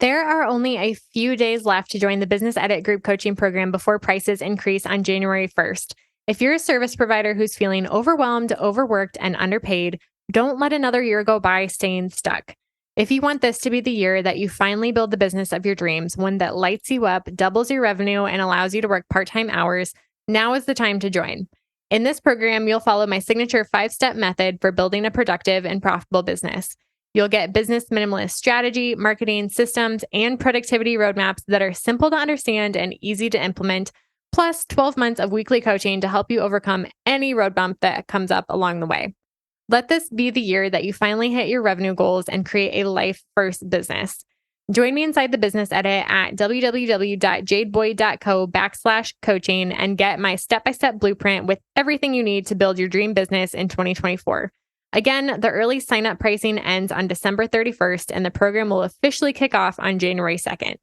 There are only a few days left to join the Business Edit Group Coaching Program before prices increase on January 1st. If you're a service provider who's feeling overwhelmed, overworked, and underpaid, don't let another year go by staying stuck. If you want this to be the year that you finally build the business of your dreams, one that lights you up, doubles your revenue, and allows you to work part-time hours, now is the time to join. In this program, you'll follow my signature 5-step method for building a productive and profitable business. You'll get business minimalist strategy, marketing systems, and productivity roadmaps that are simple to understand and easy to implement, plus 12 months of weekly coaching to help you overcome any road bump that comes up along the way. Let this be the year that you finally hit your revenue goals and create a life-first business. Join me inside the Business Edit at www.jadeboyd.co/coaching and get my step-by-step blueprint with everything you need to build your dream business in 2024. Again, the early sign-up pricing ends on December 31st, and the program will officially kick off on January 2nd.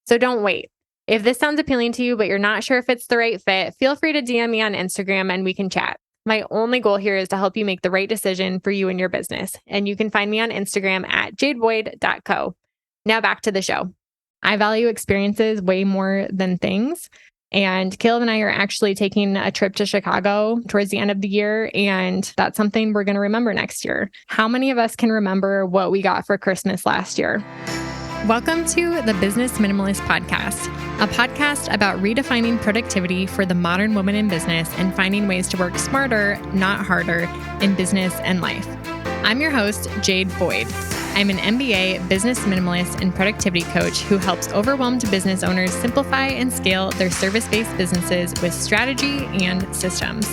So don't wait. If this sounds appealing to you, but you're not sure if it's the right fit, feel free to DM me on Instagram and we can chat. My only goal here is to help you make the right decision for you and your business. And you can find me on Instagram at jadeboyd.co. Now back to the show. I value experiences way more than things. And Caleb and I are actually taking a trip to Chicago towards the end of the year, and that's something we're going to remember next year. How many of us can remember what we got for Christmas last year? Welcome to the Business Minimalist Podcast, a podcast about redefining productivity for the modern woman in business and finding ways to work smarter, not harder, in business and life. I'm your host, Jade Boyd. I'm an MBA business minimalist and productivity coach who helps overwhelmed business owners simplify and scale their service-based businesses with strategy and systems.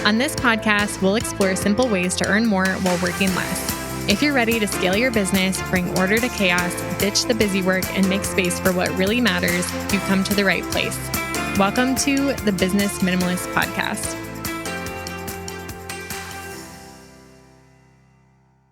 On this podcast, we'll explore simple ways to earn more while working less. If you're ready to scale your business, bring order to chaos, ditch the busy work, and make space for what really matters, you've come to the right place. Welcome to the Business Minimalist Podcast.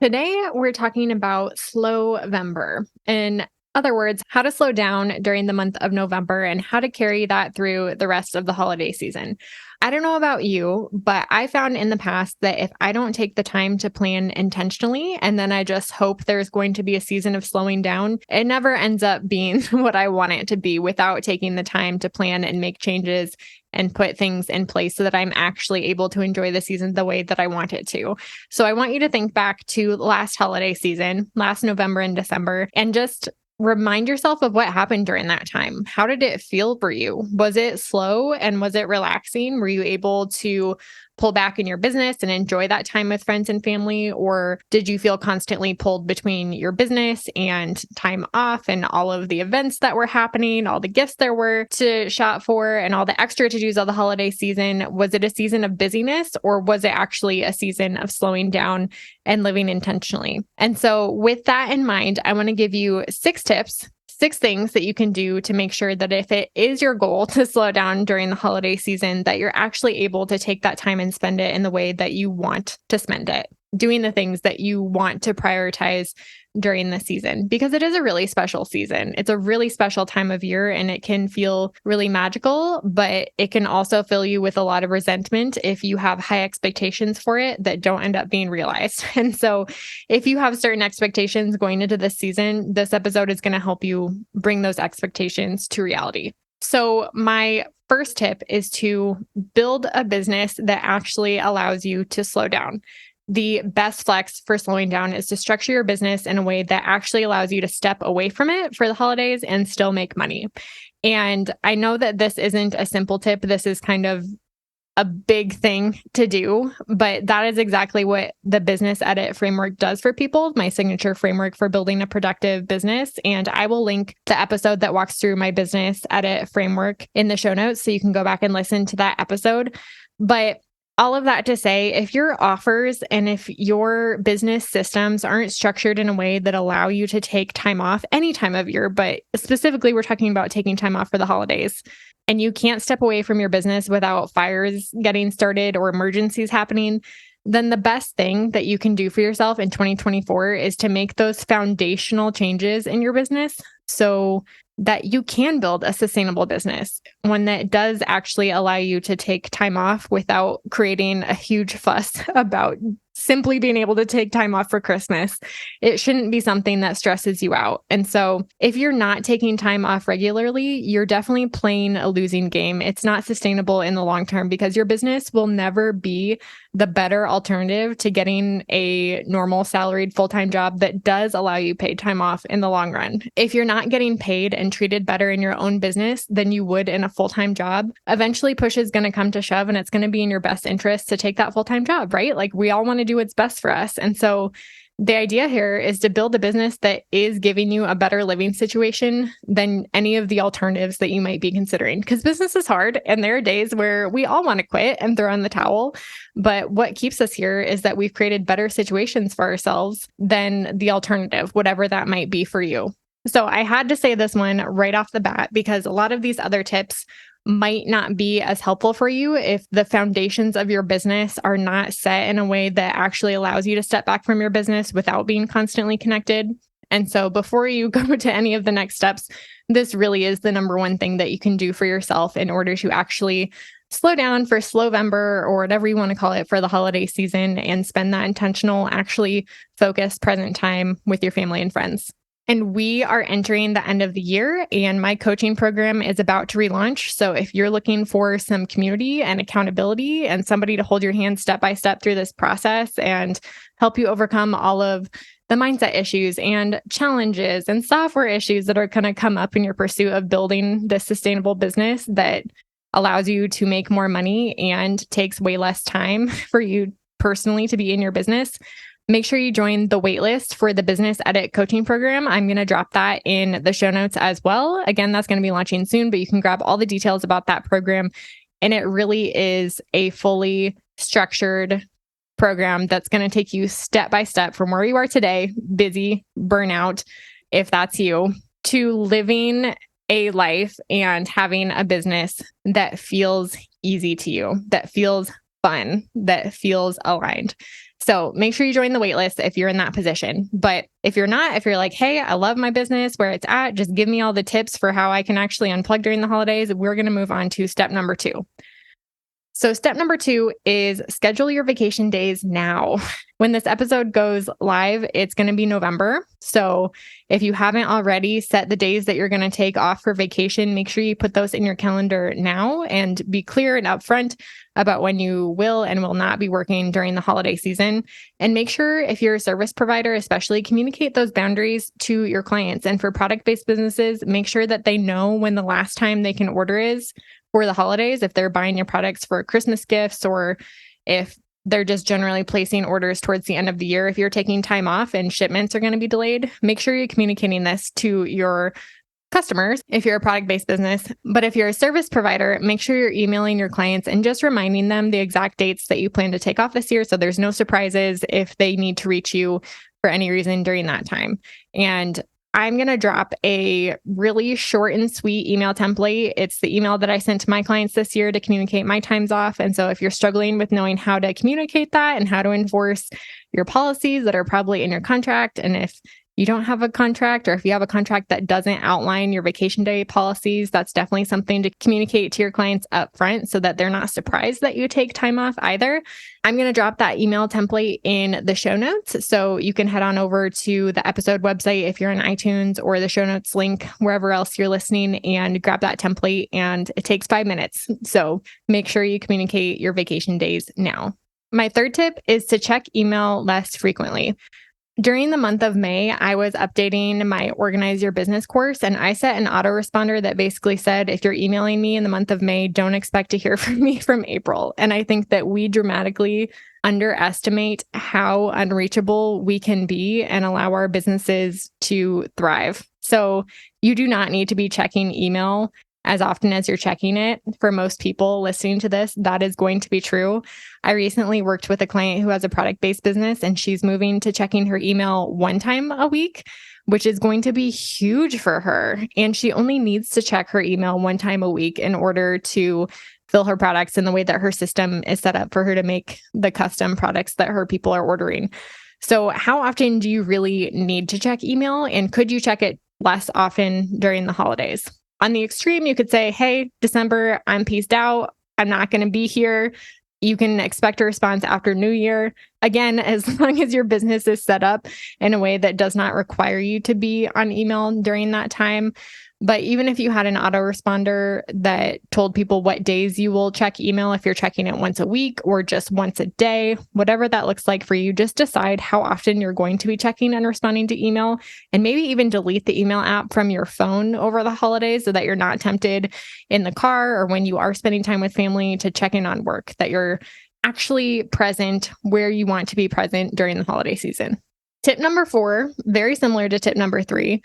Today, we're talking about Slowvember. In other words, how to slow down during the month of November and how to carry that through the rest of the holiday season. I don't know about you, but I found in the past that if I don't take the time to plan intentionally, and then I just hope there's going to be a season of slowing down, it never ends up being what I want it to be without taking the time to plan and make changes and put things in place so that I'm actually able to enjoy the season the way that I want it to. So I want you to think back to last holiday season, last November and December, and just remind yourself of what happened during that time. How did it feel for you? Was it slow and was it relaxing? Were you able to pull back in your business and enjoy that time with friends and family? Or did you feel constantly pulled between your business and time off and all of the events that were happening, all the gifts there were to shop for, and all the extra to-dos of the holiday season? Was it a season of busyness, or was it actually a season of slowing down and living intentionally? And so with that in mind, I want to give you 6 tips, 6 things that you can do to make sure that if it is your goal to slow down during the holiday season, that you're actually able to take that time and spend it in the way that you want to spend it, doing the things that you want to prioritize during the season, because it is a really special season. It's a really special time of year and it can feel really magical, but it can also fill you with a lot of resentment if you have high expectations for it that don't end up being realized. And so if you have certain expectations going into this season, this episode is going to help you bring those expectations to reality. So my first tip is to build a business that actually allows you to slow down. The best flex for slowing down is to structure your business in a way that actually allows you to step away from it for the holidays and still make money. And I know that this isn't a simple tip. This is kind of a big thing to do, but that is exactly what the Business Edit framework does for people, my signature framework for building a productive business. And I will link the episode that walks through my Business Edit framework in the show notes, so you can go back and listen to that episode. But all of that to say, if your offers and if your business systems aren't structured in a way that allow you to take time off any time of year, but specifically we're talking about taking time off for the holidays, and you can't step away from your business without fires getting started or emergencies happening, then the best thing that you can do for yourself in 2024 is to make those foundational changes in your business so that you can build a sustainable business, one that does actually allow you to take time off without creating a huge fuss about simply being able to take time off for Christmas. It shouldn't be something that stresses you out. And so if you're not taking time off regularly, you're definitely playing a losing game. It's not sustainable in the long term because your business will never be the better alternative to getting a normal salaried full-time job that does allow you paid time off in the long run. If you're not getting paid and treated better in your own business than you would in a full-time job, eventually push is going to come to shove and it's going to be in your best interest to take that full-time job, right? Like we all want to do what's best for us. And so the idea here is to build a business that is giving you a better living situation than any of the alternatives that you might be considering. Because business is hard and there are days where we all want to quit and throw in the towel. But what keeps us here is that we've created better situations for ourselves than the alternative, whatever that might be for you. So I had to say this one right off the bat because a lot of these other tips might not be as helpful for you if the foundations of your business are not set in a way that actually allows you to step back from your business without being constantly connected. And so before you go to any of the next steps, this really is the number one thing that you can do for yourself in order to actually slow down for Slowvember or whatever you want to call it for the holiday season and spend that intentional, actually focused present time with your family and friends. And we are entering the end of the year and my coaching program is about to relaunch. So if you're looking for some community and accountability and somebody to hold your hand step by step through this process and help you overcome all of the mindset issues and challenges and software issues that are going to come up in your pursuit of building this sustainable business that allows you to make more money and takes way less time for you personally to be in your business, make sure you join the waitlist for the Business Edit coaching program. I'm going to drop that in the show notes as well. Again, that's going to be launching soon, but you can grab all the details about that program. And it really is a fully structured program that's going to take you step by step from where you are today, busy, burnout, if that's you, to living a life and having a business that feels easy to you, that feels fun, that feels aligned. So make sure you join the waitlist if you're in that position. But if you're not, if you're like, hey, I love my business where it's at, just give me all the tips for how I can actually unplug during the holidays, we're going to move on to step number 2. So step number 2 is schedule your vacation days now. When this episode goes live, it's going to be November. So if you haven't already set the days that you're going to take off for vacation, make sure you put those in your calendar now and be clear and upfront about when you will and will not be working during the holiday season. And make sure if you're a service provider, especially communicate those boundaries to your clients. And for product-based businesses, make sure that they know when the last time they can order is for the holidays, if they're buying your products for Christmas gifts or if they're just generally placing orders towards the end of the year. If you're taking time off and shipments are going to be delayed, make sure you're communicating this to your customers if you're a product-based business. But if you're a service provider, make sure you're emailing your clients and just reminding them the exact dates that you plan to take off this year. So there's no surprises if they need to reach you for any reason during that time. And I'm going to drop a really short and sweet email template. It's the email that I sent to my clients this year to communicate my times off. And so if you're struggling with knowing how to communicate that and how to enforce your policies that are probably in your contract, and if you don't have a contract or if you have a contract that doesn't outline your vacation day policies, that's definitely something to communicate to your clients up front so that they're not surprised that you take time off either. I'm going to drop that email template in the show notes. So you can head on over to the episode website if you're on iTunes or the show notes link, wherever else you're listening, and grab that template. And it takes 5 minutes. So make sure you communicate your vacation days now. My third tip is to check email less frequently. During the month of May, I was updating my Organize Your Business course, and I set an autoresponder that basically said, if you're emailing me in the month of May, don't expect to hear from me from April. And I think that we dramatically underestimate how unreachable we can be and allow our businesses to thrive. So you do not need to be checking email as often as you're checking it. For most people listening to this, that is going to be true. I recently worked with a client who has a product-based business, and she's moving to checking her email 1 time a week, which is going to be huge for her. And she only needs to check her email 1 time a week in order to fill her products in the way that her system is set up for her to make the custom products that her people are ordering. So how often do you really need to check email? And could you check it less often during the holidays? On the extreme, you could say, hey, December, I'm peaced out. I'm not going to be here. You can expect a response after New Year. Again, as long as your business is set up in a way that does not require you to be on email during that time. But even if you had an autoresponder that told people what days you will check email, if you're checking it once a week or just once a day, whatever that looks like for you, just decide how often you're going to be checking and responding to email, and maybe even delete the email app from your phone over the holidays so that you're not tempted in the car or when you are spending time with family to check in on work, that you're actually present where you want to be present during the holiday season. Tip number 4, very similar to tip number 3,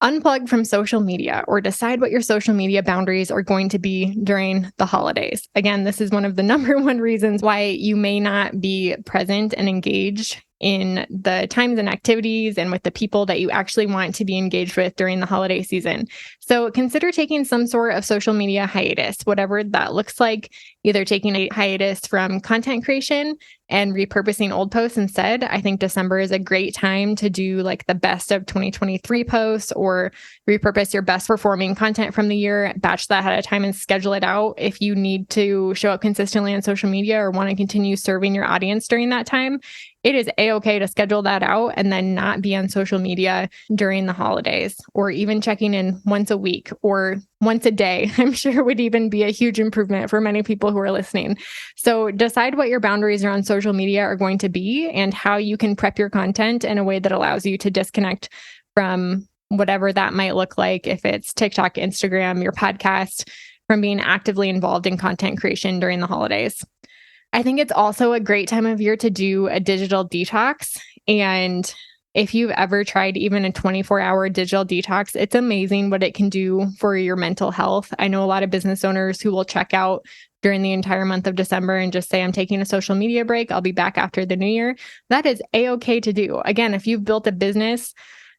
unplug from social media or decide what your social media boundaries are going to be during the holidays. Again, this is one of the number one reasons why you may not be present and engaged in the times and activities and with the people that you actually want to be engaged with during the holiday season. So consider taking some sort of social media hiatus, whatever that looks like, either taking a hiatus from content creation and repurposing old posts instead. I think December is a great time to do like the best of 2023 posts or repurpose your best performing content from the year, batch that ahead of time and schedule it out if you need to show up consistently on social media or want to continue serving your audience during that time. It is a-okay to schedule that out and then not be on social media during the holidays, or even checking in once a week or once a day. I'm sure would even be a huge improvement for many people who are listening. So decide what your boundaries around social media are going to be and how you can prep your content in a way that allows you to disconnect from whatever that might look like. If it's TikTok, Instagram, your podcast, from being actively involved in content creation during the holidays. I think it's also a great time of year to do a digital detox. And if you've ever tried even a 24-hour digital detox, it's amazing what it can do for your mental health. I know a lot of business owners who will check out during the entire month of December and just say, I'm taking a social media break. I'll be back after the new year. That is a-okay to do. Again, if you've built a business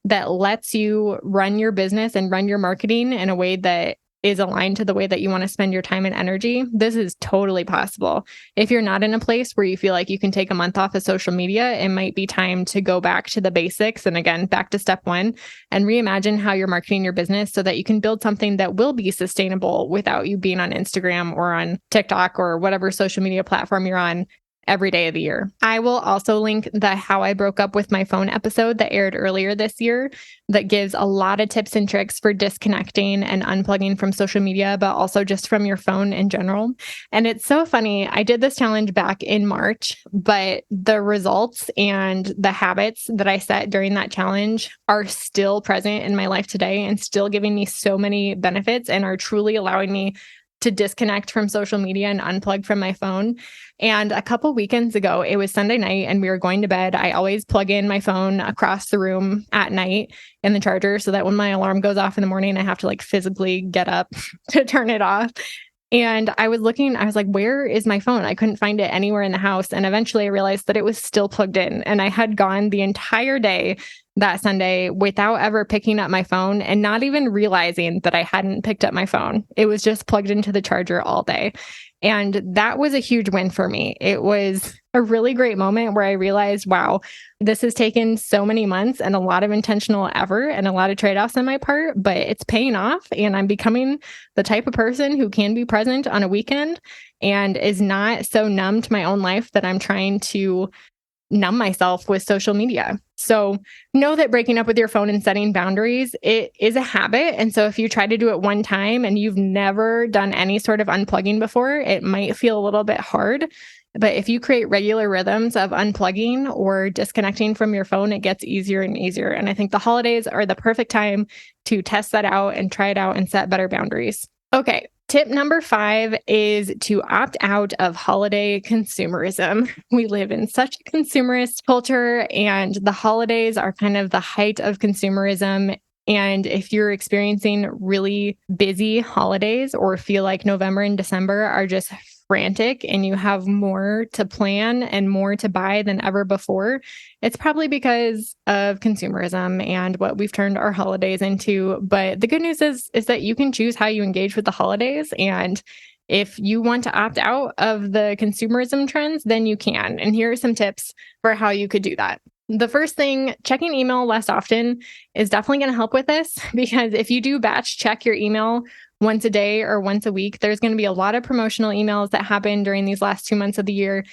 that lets you run your business and run your marketing in a way that is aligned to the way that you want to spend your time and energy, this is totally possible. If you're not in a place where you feel like you can take a month off of social media, it might be time to go back to the basics. And again, back to step 1 and reimagine how you're marketing your business so that you can build something that will be sustainable without you being on Instagram or on TikTok or whatever social media platform you're on every day of the year. I will also link the How I Broke Up with My Phone episode that aired earlier this year that gives a lot of tips and tricks for disconnecting and unplugging from social media, but also just from your phone in general. And it's so funny. I did this challenge back in March, but the results and the habits that I set during that challenge are still present in my life today and still giving me so many benefits and are truly allowing me to disconnect from social media and unplug from my phone. And a couple weekends ago, it was Sunday night and we were going to bed. I always plug in my phone across the room at night in the charger so that when my alarm goes off in the morning, I have to like physically get up to turn it off. And I was looking, I was like, where is my phone? I couldn't find it anywhere in the house. And eventually I realized that it was still plugged in. And I had gone the entire day that Sunday without ever picking up my phone and not even realizing that I hadn't picked up my phone. It was just plugged into the charger all day. And that was a huge win for me. It was a really great moment where I realized, wow, this has taken so many months and a lot of intentional effort and a lot of trade-offs on my part, but it's paying off. And I'm becoming the type of person who can be present on a weekend and is not so numb to my own life that I'm trying to numb myself with social media. So know that breaking up with your phone and setting boundaries, it is a habit. And so if you try to do it one time and you've never done any sort of unplugging before, it might feel a little bit hard. But if you create regular rhythms of unplugging or disconnecting from your phone, it gets easier and easier. And I think the holidays are the perfect time to test that out and try it out and set better boundaries. Okay. Tip number 5 is to opt out of holiday consumerism. We live in such a consumerist culture, and the holidays are kind of the height of consumerism. And if you're experiencing really busy holidays or feel like November and December are just frantic and you have more to plan and more to buy than ever before, it's probably because of consumerism and what we've turned our holidays into. But the good news is that you can choose how you engage with the holidays. And if you want to opt out of the consumerism trends, then you can. And here are some tips for how you could do that. The first thing, checking email less often is definitely going to help with this, because if you do batch check your email once a day or once a week, there's going to be a lot of promotional emails that happen during these last 2 months of the year.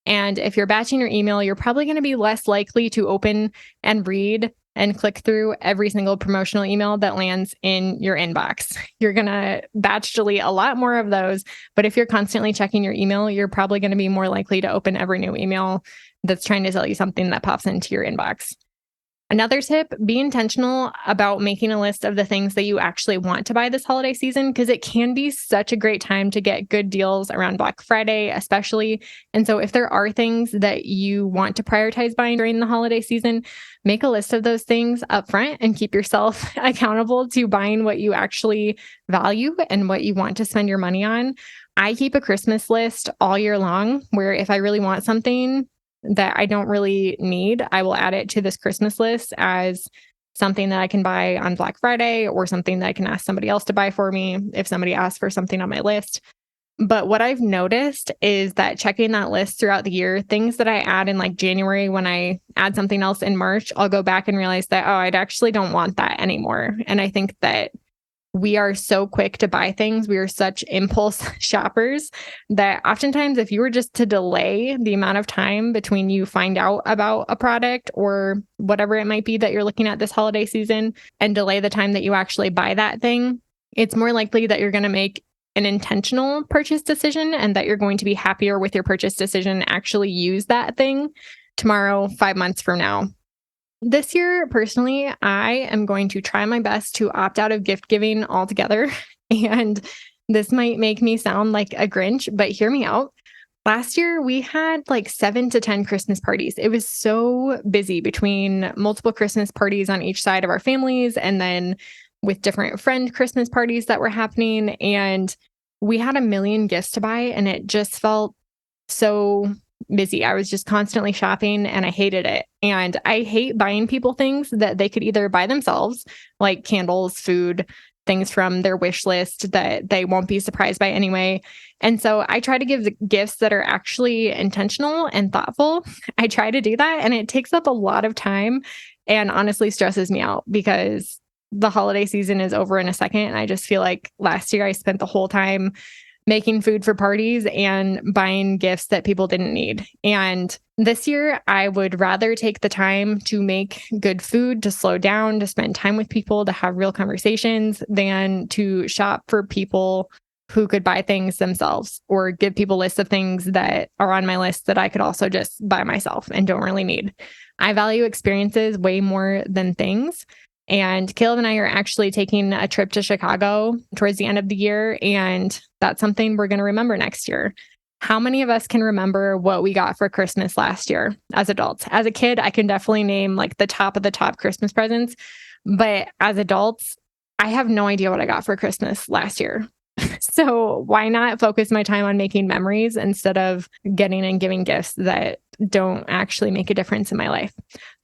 And if you're batching your email, you're probably going to be less likely to open and read and click through every single promotional email that lands in your inbox. You're going to batch delete a lot more of those. But if you're constantly checking your email, you're probably going to be more likely to open every new email that's trying to sell you something that pops into your inbox. Another tip, be intentional about making a list of the things that you actually want to buy this holiday season, because it can be such a great time to get good deals around Black Friday, especially. And so if there are things that you want to prioritize buying during the holiday season, make a list of those things up front and keep yourself accountable to buying what you actually value and what you want to spend your money on. I keep a Christmas list all year long where if I really want something that I don't really need, I will add it to this Christmas list as something that I can buy on Black Friday or something that I can ask somebody else to buy for me if somebody asks for something on my list. But what I've noticed is that checking that list throughout the year, things that I add in like January, when I add something else in March, I'll go back and realize that, oh, I actually don't want that anymore. And I think that we are so quick to buy things. We are such impulse shoppers that oftentimes if you were just to delay the amount of time between you find out about a product or whatever it might be that you're looking at this holiday season and delay the time that you actually buy that thing, it's more likely that you're going to make an intentional purchase decision and that you're going to be happier with your purchase decision, actually use that thing tomorrow, 5 months from now. This year, personally, I am going to try my best to opt out of gift giving altogether. And this might make me sound like a Grinch, but hear me out. Last year, we had like 7 to 10 Christmas parties. It was so busy between multiple Christmas parties on each side of our families and then with different friend Christmas parties that were happening. And we had a million gifts to buy, and it just felt so busy. I was just constantly shopping and I hated it. And I hate buying people things that they could either buy themselves, like candles, food, things from their wish list that they won't be surprised by anyway. And so I try to give the gifts that are actually intentional and thoughtful. I try to do that, and it takes up a lot of time and honestly stresses me out because the holiday season is over in a second. And I just feel like last year I spent the whole time making food for parties and buying gifts that people didn't need. And this year, I would rather take the time to make good food, to slow down, to spend time with people, to have real conversations than to shop for people who could buy things themselves or give people lists of things that are on my list that I could also just buy myself and don't really need. I value experiences way more than things. And Caleb and I are actually taking a trip to Chicago towards the end of the year. And that's something we're going to remember next year. How many of us can remember what we got for Christmas last year as adults? As a kid, I can definitely name like the top of the top Christmas presents. But as adults, I have no idea what I got for Christmas last year. So why not focus my time on making memories instead of getting and giving gifts that don't actually make a difference in my life?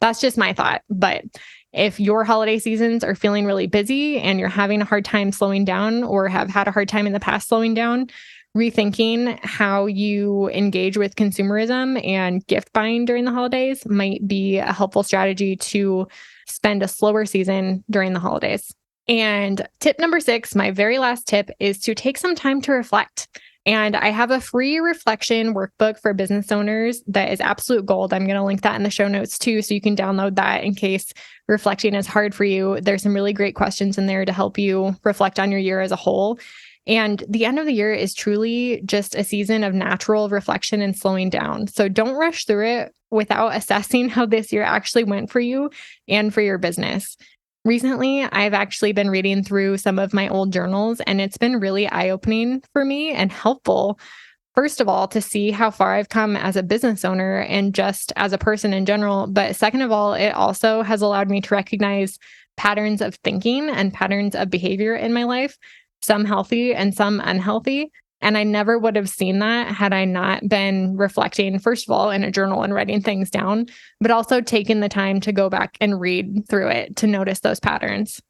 That's just my thought. But if your holiday seasons are feeling really busy and you're having a hard time slowing down or have had a hard time in the past slowing down, rethinking how you engage with consumerism and gift buying during the holidays might be a helpful strategy to spend a slower season during the holidays. And tip number 6, my very last tip, is to take some time to reflect. And I have a free reflection workbook for business owners that is absolute gold. I'm going to link that in the show notes too, so you can download that in case reflecting is hard for you. There's some really great questions in there to help you reflect on your year as a whole. And the end of the year is truly just a season of natural reflection and slowing down. So don't rush through it without assessing how this year actually went for you and for your business. Recently, I've actually been reading through some of my old journals, and it's been really eye-opening for me and helpful. First of all, to see how far I've come as a business owner and just as a person in general. But second of all, it also has allowed me to recognize patterns of thinking and patterns of behavior in my life, some healthy and some unhealthy. And I never would have seen that had I not been reflecting, first of all, in a journal and writing things down, but also taking the time to go back and read through it to notice those patterns.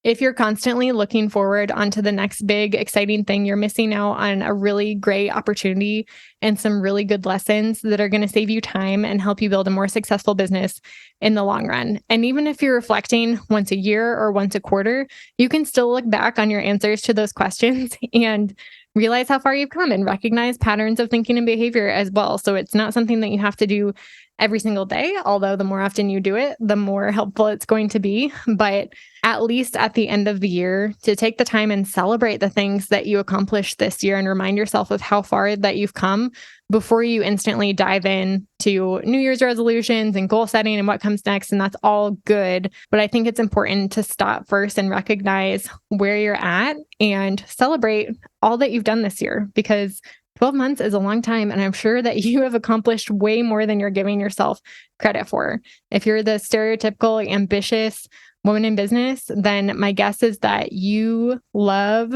If you're constantly looking forward onto the next big, exciting thing, you're missing out on a really great opportunity and some really good lessons that are going to save you time and help you build a more successful business in the long run. And even if you're reflecting once a year or once a quarter, you can still look back on your answers to those questions and realize how far you've come and recognize patterns of thinking and behavior as well. So it's not something that you have to do every single day, although the more often you do it, the more helpful it's going to be. But at least at the end of the year, to take the time and celebrate the things that you accomplished this year and remind yourself of how far that you've come before you instantly dive in to New Year's resolutions and goal setting and what comes next. And that's all good. But I think it's important to stop first and recognize where you're at and celebrate all that you've done this year, because 12 months is a long time, and I'm sure that you have accomplished way more than you're giving yourself credit for. If you're the stereotypical ambitious woman in business, then my guess is that you love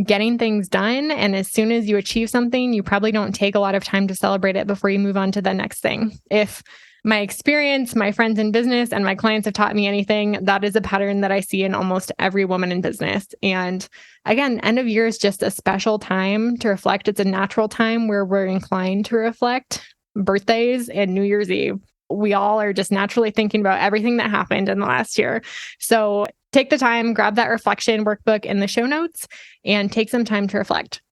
getting things done. And as soon as you achieve something, you probably don't take a lot of time to celebrate it before you move on to the next thing. If my experience, my friends in business, and my clients have taught me anything, that is a pattern that I see in almost every woman in business. And again, end of year is just a special time to reflect. It's a natural time where we're inclined to reflect. Birthdays and New Year's Eve, we all are just naturally thinking about everything that happened in the last year. So take the time, grab that reflection workbook in the show notes, and take some time to reflect.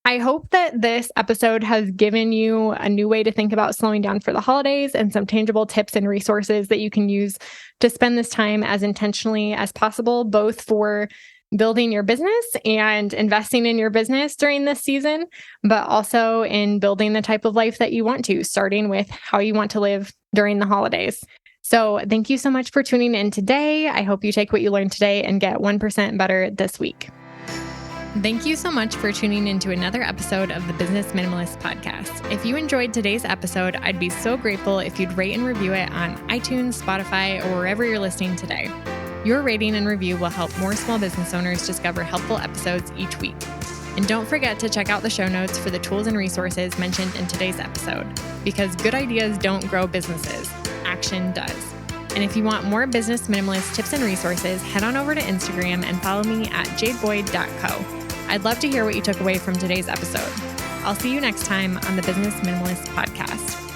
I hope that this episode has given you a new way to think about slowing down for the holidays and some tangible tips and resources that you can use to spend this time as intentionally as possible, both for building your business and investing in your business during this season, but also in building the type of life that you want to, starting with how you want to live during the holidays. So thank you so much for tuning in today. I hope you take what you learned today and get 1% better this week. Thank you so much for tuning into another episode of the Business Minimalist Podcast. If you enjoyed today's episode, I'd be so grateful if you'd rate and review it on iTunes, Spotify, or wherever you're listening today. Your rating and review will help more small business owners discover helpful episodes each week. And don't forget to check out the show notes for the tools and resources mentioned in today's episode, because good ideas don't grow businesses, action does. And if you want more business minimalist tips and resources, head on over to Instagram and follow me at jadeboyd.co. I'd love to hear what you took away from today's episode. I'll see you next time on the Business Minimalist Podcast.